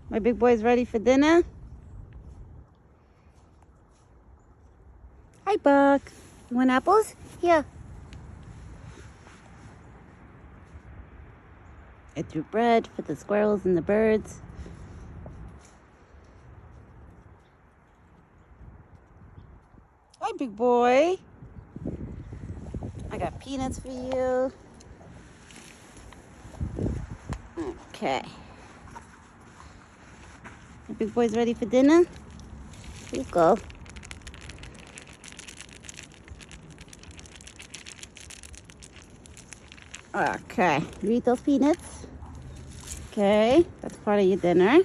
My big boy's ready for dinner. Hi, Buck. You want apples? Here. I threw bread for the squirrels and the birds. Hi, big boy. I got peanuts for you. Okay. My big boy's ready for dinner. Here you go. Okay. You eat those peanuts? Okay. That's part of your dinner.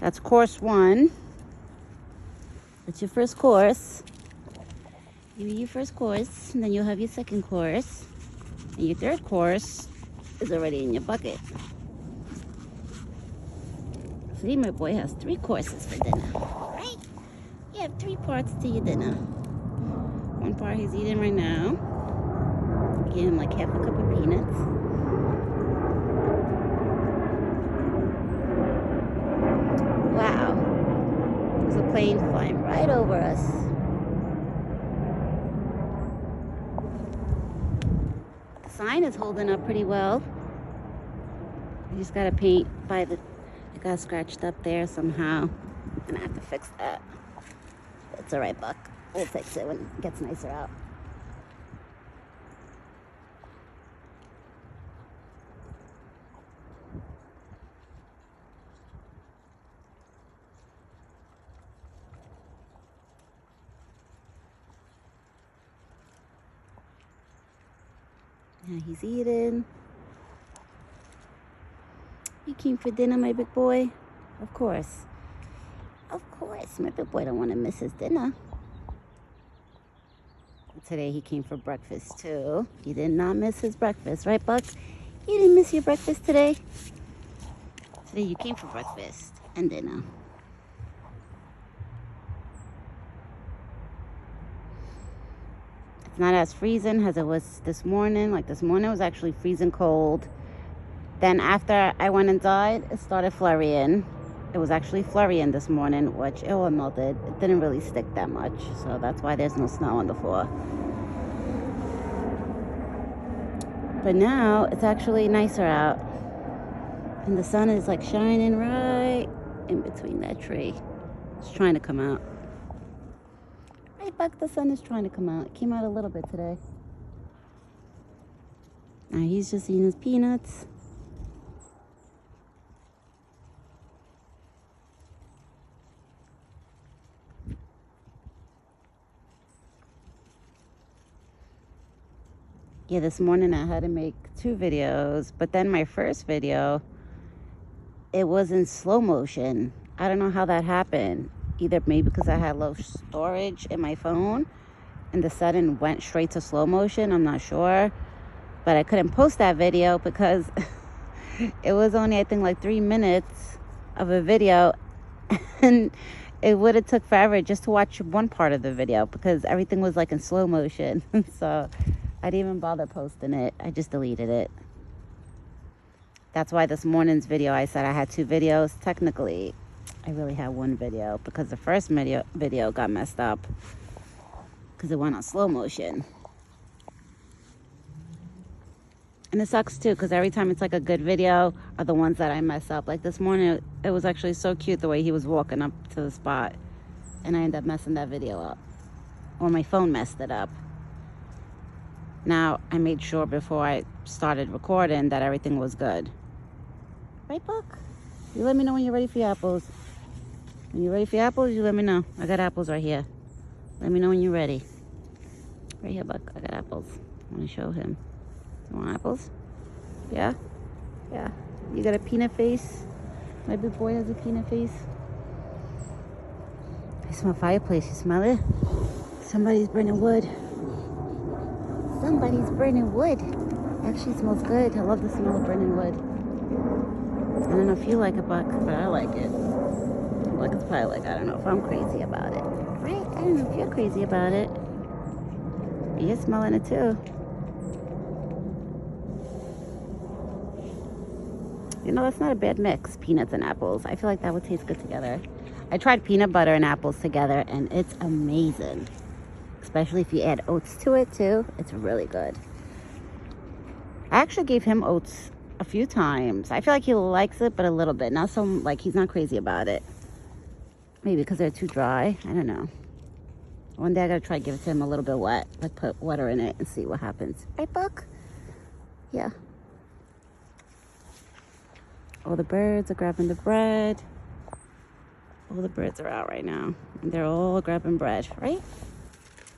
That's course 1. That's your first course. You eat your first course, and then you'll have your second course. And your third course is already in your bucket. See, my boy has 3 courses for dinner, right? You have 3 parts to your dinner. One part he's eating right now. Give him like half a cup of peanuts. Wow. There's a plane flying right over us. The sign is holding up pretty well. I just gotta paint by the... It got scratched up there somehow. And I have to fix that. It's alright, Buck. We'll fix it when it gets nicer out. Yeah, he's eating. You came for dinner, my big boy? Of course. Of course, my big boy don't want to miss his dinner. Today he came for breakfast too. He did not miss his breakfast, right, Buck? You didn't miss your breakfast today? Today you came for breakfast and dinner. It's not as freezing as it was this morning. Like this morning it was actually freezing cold. Then after I went inside, it started flurrying. It was actually flurrying this morning, which it all melted. It didn't really stick that much, so that's why there's no snow on the floor. But now it's actually nicer out. And the sun is like shining right in between that tree. It's trying to come out. Right, Buck, the sun is trying to come out. It came out a little bit today. Now he's just eating his peanuts. Yeah, this morning I had to make 2 videos, but then my first video, it was in slow motion. I don't know how that happened. Either maybe because I had low storage in my phone and the setting went straight to slow motion. I'm not sure. But I couldn't post that video because it was only, I think, like 3 minutes of a video. And it would have took forever just to watch one part of the video because everything was like in slow motion. So I didn't even bother posting it. I just deleted it. That's why this morning's video, I said I had 2 videos. Technically, I really had 1 video because the first video got messed up because it went on slow motion. And it sucks too because every time it's like a good video are the ones that I mess up. Like this morning, it was actually so cute the way he was walking up to the spot. And I ended up messing that video up. Or my phone messed it up. Now, I made sure before I started recording that everything was good. Right, Buck? You let me know when you're ready for your apples. When you're ready for your apples, you let me know. I got apples right here. Let me know when you're ready. Right here, Buck. I got apples. I want to show him. You want apples? Yeah? Yeah. You got a peanut face? My big boy has a peanut face. I smell fireplace. You smell it? Somebody's burning wood. Somebody's burning wood. Actually, it smells good. I love the smell of burning wood. I don't know if you like it, Buck, but I like it. Buck is probably like, I don't know if I'm crazy about it. Right? I don't know if you're crazy about it. You're smelling it too. You know, that's not a bad mix, peanuts and apples. I feel like that would taste good together. I tried peanut butter and apples together, and it's amazing. Especially if you add oats to it, too. It's really good. I actually gave him oats a few times. I feel like he likes it, but a little bit. Not so, like, he's not crazy about it. Maybe because they're too dry. I don't know. One day I gotta try to give it to him a little bit wet. Like, put water in it and see what happens. Right, Buck? Yeah. All the birds are grabbing the bread. All the birds are out right now. And they're all grabbing bread, right?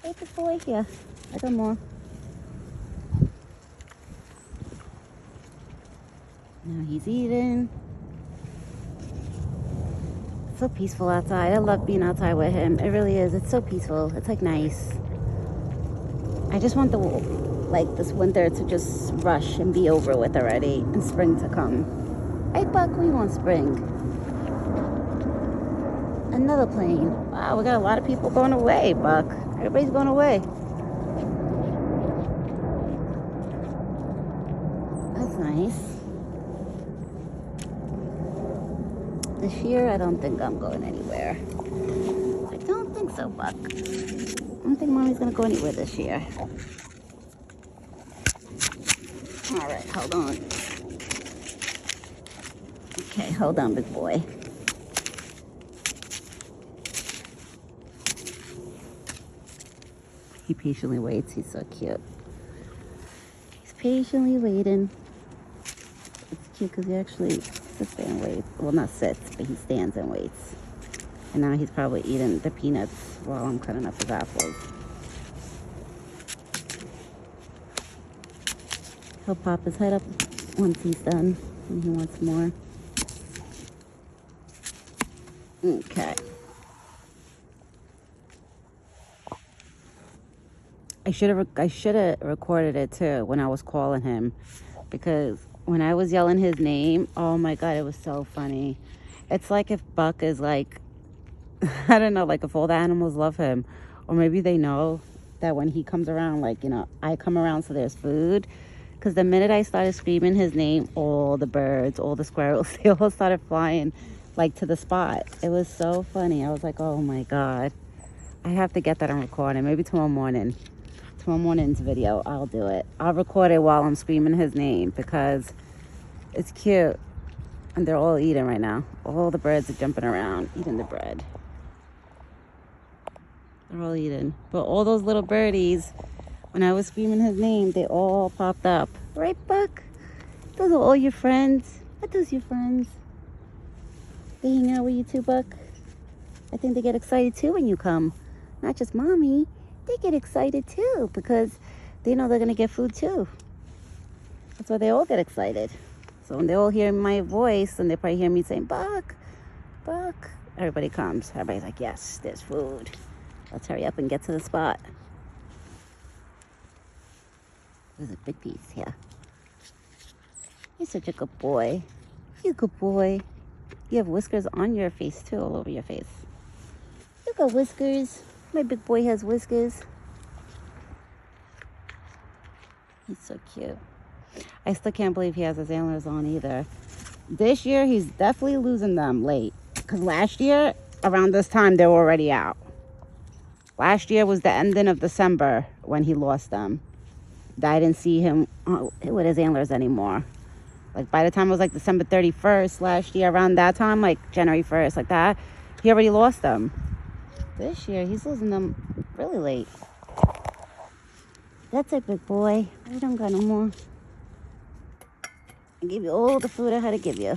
Right, big boy? Yeah. I got more. Now he's eating. It's so peaceful outside. I love being outside with him. It really is. It's so peaceful. It's like nice. I just want this winter to just rush and be over with already and spring to come. Hey, Buck, we want spring. Another plane. Wow, we got a lot of people going away, Buck. Everybody's going away. That's nice. This year, I don't think I'm going anywhere. I don't think so, Buck. I don't think Mommy's going to go anywhere this year. All right, hold on. Okay, hold on, big boy. He patiently waits. He's so cute. He's patiently waiting. It's cute because he actually sits there and waits. Well, not sits, but he stands and waits. And now he's probably eating the peanuts while I'm cutting up his apples. He'll pop his head up once he's done and he wants more. Okay. I should have recorded it too when I was calling him, because when I was yelling his name, oh my God, it was so funny. It's like if Buck is like, I don't know, like if all the animals love him, or maybe they know that when he comes around, like, you know, I come around so there's food. Because the minute I started screaming his name, all the birds, all the squirrels, they all started flying like to the spot. It was so funny. I was like, oh my God, I have to get that on recording. Maybe tomorrow morning. Tomorrow morning's video, I'll do it. I'll record it while I'm screaming his name because it's cute. And they're all eating right now. All the birds are jumping around, eating the bread. They're all eating. But all those little birdies, when I was screaming his name, they all popped up. Right, Buck? Those are all your friends. Are those your friends? They hang out with you too, Buck? I think they get excited too when you come. Not just Mommy. They get excited too because they know they're going to get food too. That's why they all get excited. So when they all hear my voice and they probably hear me saying, Buck, Buck, everybody comes. Everybody's like, yes, there's food. Let's hurry up and get to the spot. There's a big piece here. You're such a good boy. You're a good boy. You have whiskers on your face too, all over your face. You got whiskers. My big boy has whiskers. He's so cute. I still can't believe he has his antlers on either. This year, he's definitely losing them late. Because last year, around this time, they were already out. Last year was the ending of December when he lost them. I didn't see him with his antlers anymore. Like by the time it was like December 31st last year, around that time, like January 1st, like that, he already lost them. This year, he's losing them really late. That's it, big boy. I don't got no more. I gave you all the food I had to give you.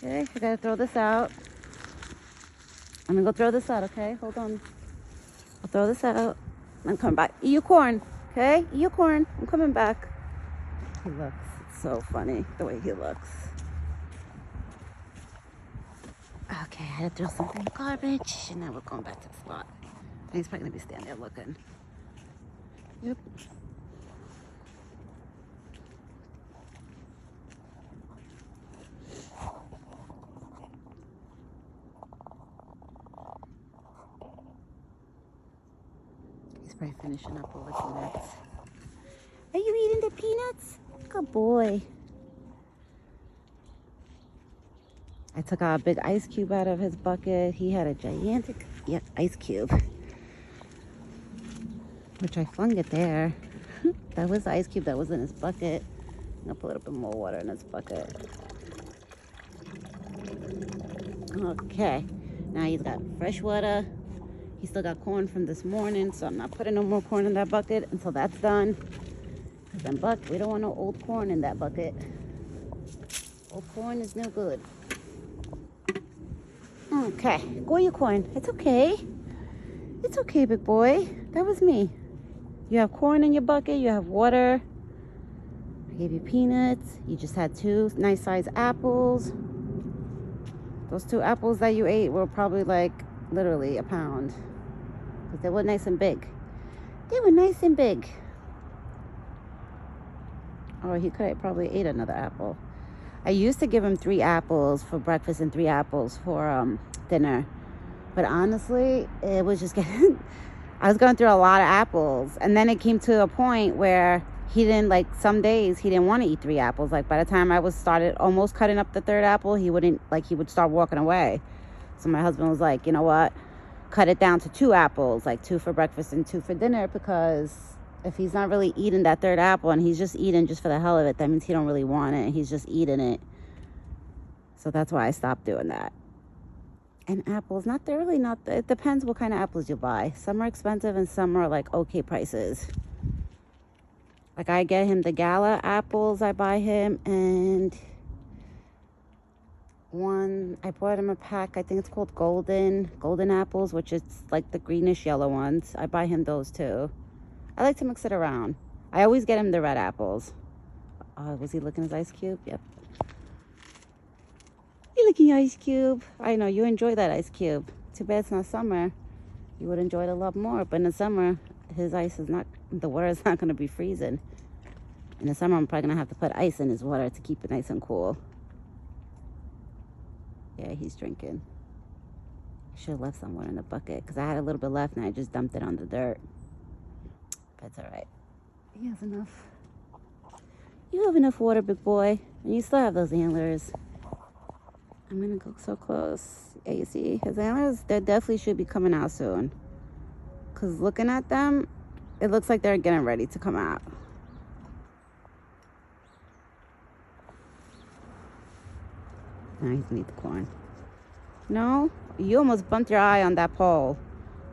Okay, I gotta throw this out. I'm gonna go throw this out, okay? Hold on. I'll throw this out. I'm coming back. Eat your corn, okay? Eat your corn. I'm coming back. He looks, it's so funny the way he looks. Okay, I had to throw something in the garbage, and now we're going back to the spot. And he's probably gonna be standing there looking. Yep. He's probably finishing up all the peanuts. Are you eating the peanuts? Good boy. I took out a big ice cube out of his bucket. He had a gigantic ice cube, which I flung it there. That was the ice cube that was in his bucket. I'm gonna put a little bit more water in his bucket. Okay, now he's got fresh water. He still got corn from this morning, so I'm not putting no more corn in that bucket until that's done. Because then, Buck, we don't want no old corn in that bucket. Old corn is no good. Okay, go your corn. It's okay. It's okay, big boy. That was me. You have corn in your bucket. You have water. I gave you peanuts. You just had 2 nice sized apples. Those 2 apples that you ate were probably like literally a pound. Because they were nice and big. They were nice and big. Oh, he could have probably ate another apple. I used to give him 3 apples for breakfast and 3 apples for dinner. But honestly, it was just getting... I was going through a lot of apples. And then it came to a point where he didn't, like, some days he didn't want to eat 3 apples. Like, by the time I was started almost cutting up the 3rd apple, he wouldn't, like, he would start walking away. So my husband was like, you know what? Cut it down to 2 apples, like 2 for breakfast and 2 for dinner, because if he's not really eating that 3rd apple and he's just eating just for the hell of it, that means he don't really want it. He's just eating it. So that's why I stopped doing that. And apples, it depends what kind of apples you buy. Some are expensive and some are like okay prices. Like I get him the Gala apples I buy him, and I bought him a pack, I think it's called golden apples, which is like the greenish yellow ones. I buy him those too. I like to mix it around. I always get him the red apples. Was he licking his ice cube? Yep. You licking your ice cube. I know you enjoy that ice cube. Too bad it's not summer. You would enjoy it a lot more. But in the summer, the water is not going to be freezing. In the summer, I'm probably going to have to put ice in his water to keep it nice and cool. Yeah, he's drinking. I should have left some water in the bucket because I had a little bit left and I just dumped it on the dirt. But it's all right. He has enough. You have enough water, big boy. And you still have those antlers. I'm going to go so close. Yeah, you see? His antlers, they definitely should be coming out soon. Because looking at them, it looks like they're getting ready to come out. Now he's gonna eat the corn. No, you almost bumped your eye on that pole,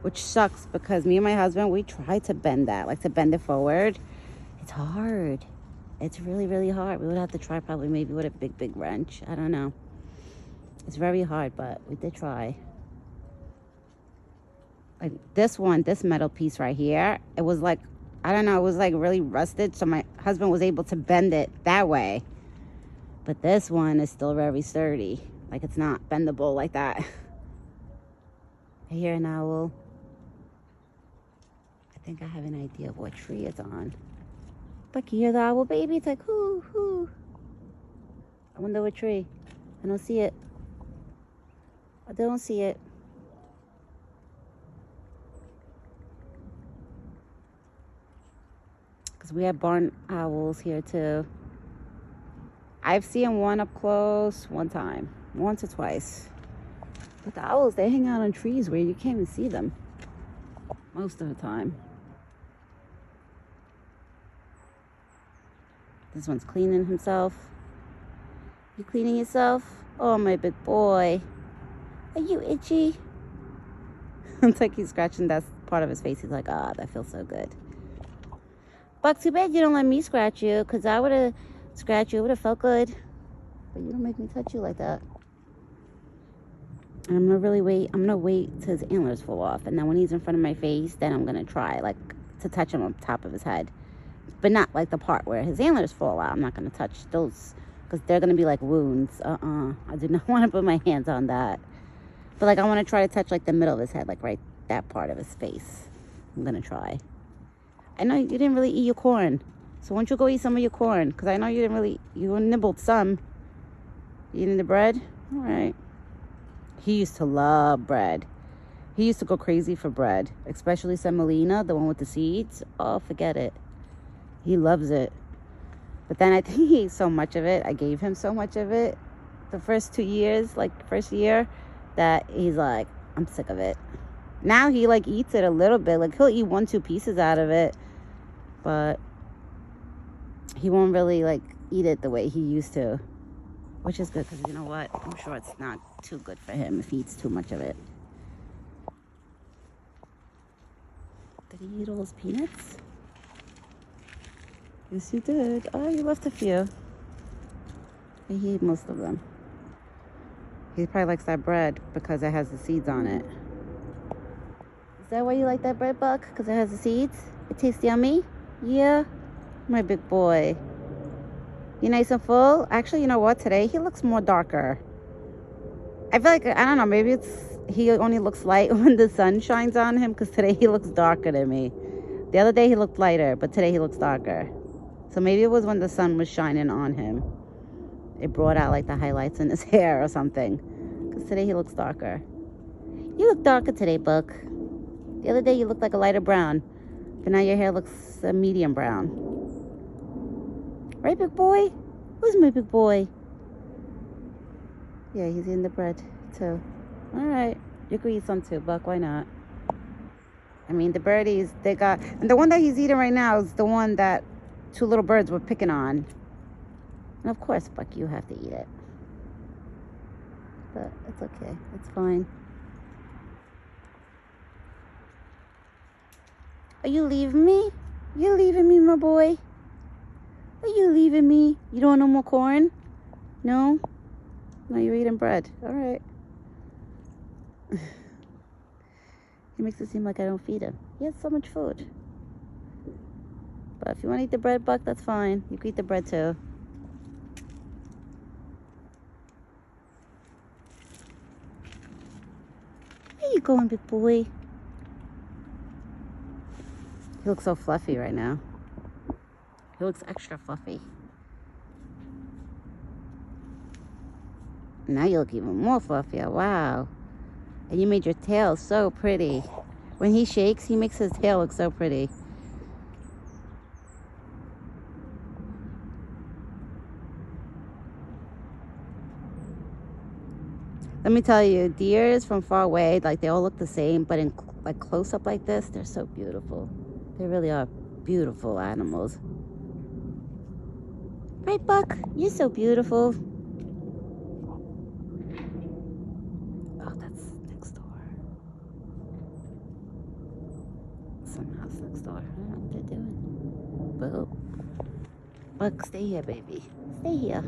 which sucks because me and my husband, we tried to bend that, like to bend it forward. It's hard. It's really, really hard. We would have to try probably maybe with a big wrench. I don't know. It's very hard, but we did try. Like this metal piece right here, it was like, I don't know, it was like really rusted. So my husband was able to bend it that way. But this one is still very sturdy. Like it's not bendable like that. I hear an owl. I think I have an idea of what tree it's on. But you hear the owl, baby? It's like, hoo, hoo. I wonder what tree. I don't see it. I don't see it. Because we have barn owls here too. I've seen one up close one time. Once or twice. But the owls, they hang out on trees where you can't even see them. Most of the time. This one's cleaning himself. You cleaning yourself? Oh, my big boy. Are you itchy? It's like he's scratching that part of his face. He's like, ah, that feels so good. Buck, too bad you don't let me scratch you, because I would have scratched you. It would have felt good. But you don't make me touch you like that. And I'm going to really wait. I'm going to wait till his antlers fall off. And then when he's in front of my face, then I'm going to try, like, to touch him on top of his head. But not, like, the part where his antlers fall out. I'm not going to touch those, because they're going to be, like, wounds. I do not want to put my hands on that. But, like, I want to try to touch, like, the middle of his head, like, right, that part of his face. I'm going to try. I know you didn't really eat your corn. So why don't you go eat some of your corn? Because I know you didn't really, you nibbled some. You eating the bread? All right. He used to love bread. He used to go crazy for bread. Especially semolina, the one with the seeds. Oh, forget it. He loves it. But then I think he ate so much of it. I gave him so much of it the first 2 years, like first year, that he's like, I'm sick of it. Now he like eats it a little bit. Like he'll eat 1-2 pieces out of it, but he won't really like eat it the way he used to, which is good because you know what? I'm sure it's not too good for him if he eats too much of it. Did he eat all his peanuts? Yes, he did. Oh, he left a few. He ate most of them. He probably likes that bread because it has the seeds on it. Is that why you like that bread, Buck? Because it has the seeds? It tastes yummy? Yeah? My big boy. You nice and full? Actually, you know what? Today he looks more darker. I feel like, I don't know, maybe it's he only looks light when the sun shines on him, because today he looks darker than me. The other day he looked lighter, but today he looks darker. So maybe it was when the sun was shining on him. It brought out like the highlights in his hair or something. Because today he looks darker. You look darker today, Buck. The other day you looked like a lighter brown. But now your hair looks a medium brown. Right, big boy? Who's my big boy? Yeah, he's eating the bread too. Alright. You could eat some too, Buck. Why not? I mean, the birdies, they got... And the one that he's eating right now is the one that 2 little birds were picking on. And of course, Buck, you have to eat it. But it's okay. It's fine. Are you leaving me? You leaving me, my boy? Are you leaving me? You don't want no more corn? No? No, you're eating bread. All right. He makes it seem like I don't feed him. He has so much food. But if you want to eat the bread, Buck, that's fine. You can eat the bread too. Where you going, big boy? He looks so fluffy right now. He looks extra fluffy. Now you look even more fluffier. Wow. And you made your tail so pretty. When he shakes, he makes his tail look so pretty. Let me tell you, deers from far away, like they all look the same, but in like close up like this, they're so beautiful. They really are beautiful animals. Right, Buck? You're so beautiful. Oh, that's next door. Some house next door. I don't know what they're doing. But Buck, stay here, baby. Stay here.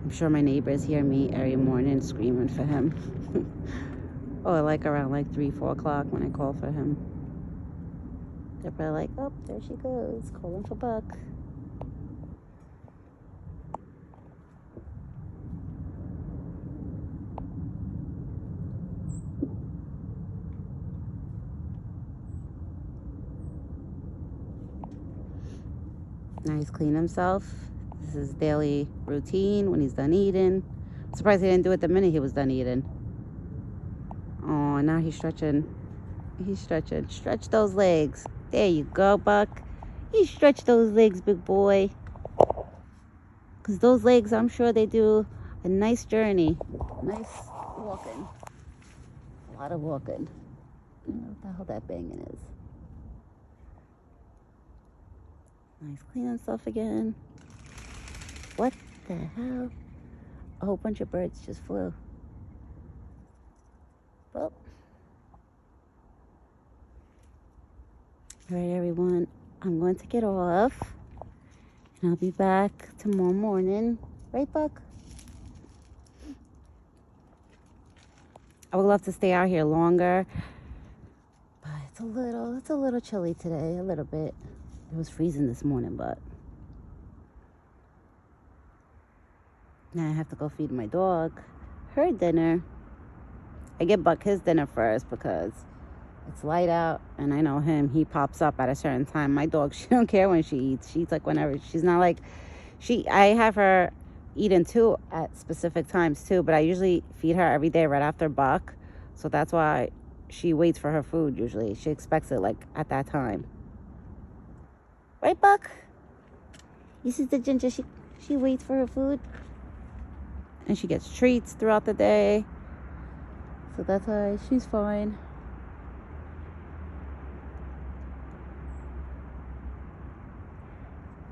I'm sure my neighbors hear me every morning screaming for him. Or like around like 3-4 o'clock when I call for him. They're probably like, oh, there she goes, calling for Buck. Now he's cleaned himself. This is his daily routine when he's done eating. I'm surprised he didn't do it the minute he was done eating. Oh, now he's stretching. He's stretching. Stretch those legs. There you go, Buck. You stretch those legs, big boy. Because those legs, I'm sure they do a nice journey. Nice walking. A lot of walking. I don't know what the hell that banging is. Nice clean himself again. What the hell? A whole bunch of birds just flew. Well. All right, everyone. I'm going to get off. And I'll be back tomorrow morning. Right, Buck? I would love to stay out here longer. But it's a little chilly today. A little bit. It was freezing this morning, but now I have to go feed my dog her dinner. I get Buck his dinner first because it's light out, and I know him. He pops up at a certain time. My dog, she don't care when she eats. She eats like whenever. She's not like I have her eating too at specific times too, but I usually feed her every day right after Buck, so that's why she waits for her food usually. She expects it like at that time. Right, Buck? You see the ginger, she waits for her food. And she gets treats throughout the day. So that's why she's fine.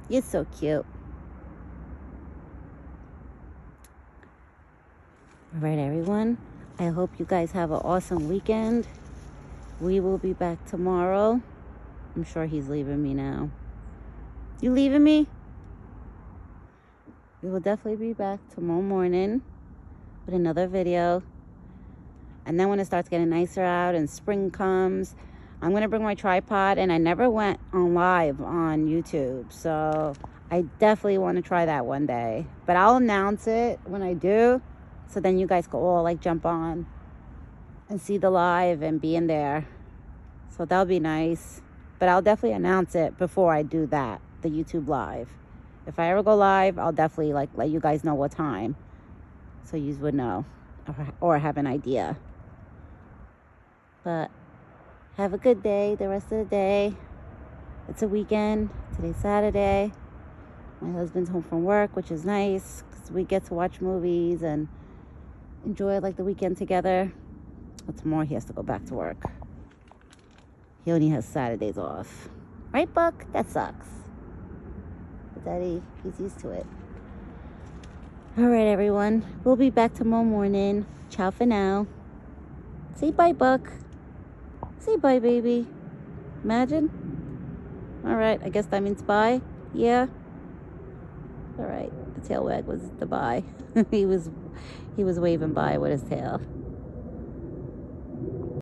You're so cute. All right, everyone. I hope you guys have an awesome weekend. We will be back tomorrow. I'm sure he's leaving me now. You leaving me? We will definitely be back tomorrow morning with another video. And then when it starts getting nicer out and spring comes, I'm going to bring my tripod. And I never went on live on YouTube. So I definitely want to try that one day. But I'll announce it when I do. So then you guys can all like jump on and see the live and be in there. So that'll be nice. But I'll definitely announce it before I do that, the YouTube live. If I ever go live, I'll definitely like let you guys know what time, so you would know or have an idea. But have a good day the rest of the day. It's a weekend. Today's Saturday. My husband's home from work, which is nice because we get to watch movies and enjoy like the weekend together. But tomorrow he has to go back to work. He only has Saturdays off. Right, Buck? That sucks. But Daddy, he's used to it. All right, everyone. We'll be back tomorrow morning. Ciao for now. Say bye, Buck. Say bye, baby. Imagine. All right. I guess that means bye. Yeah. All right. The tail wag was the bye. he was waving bye with his tail.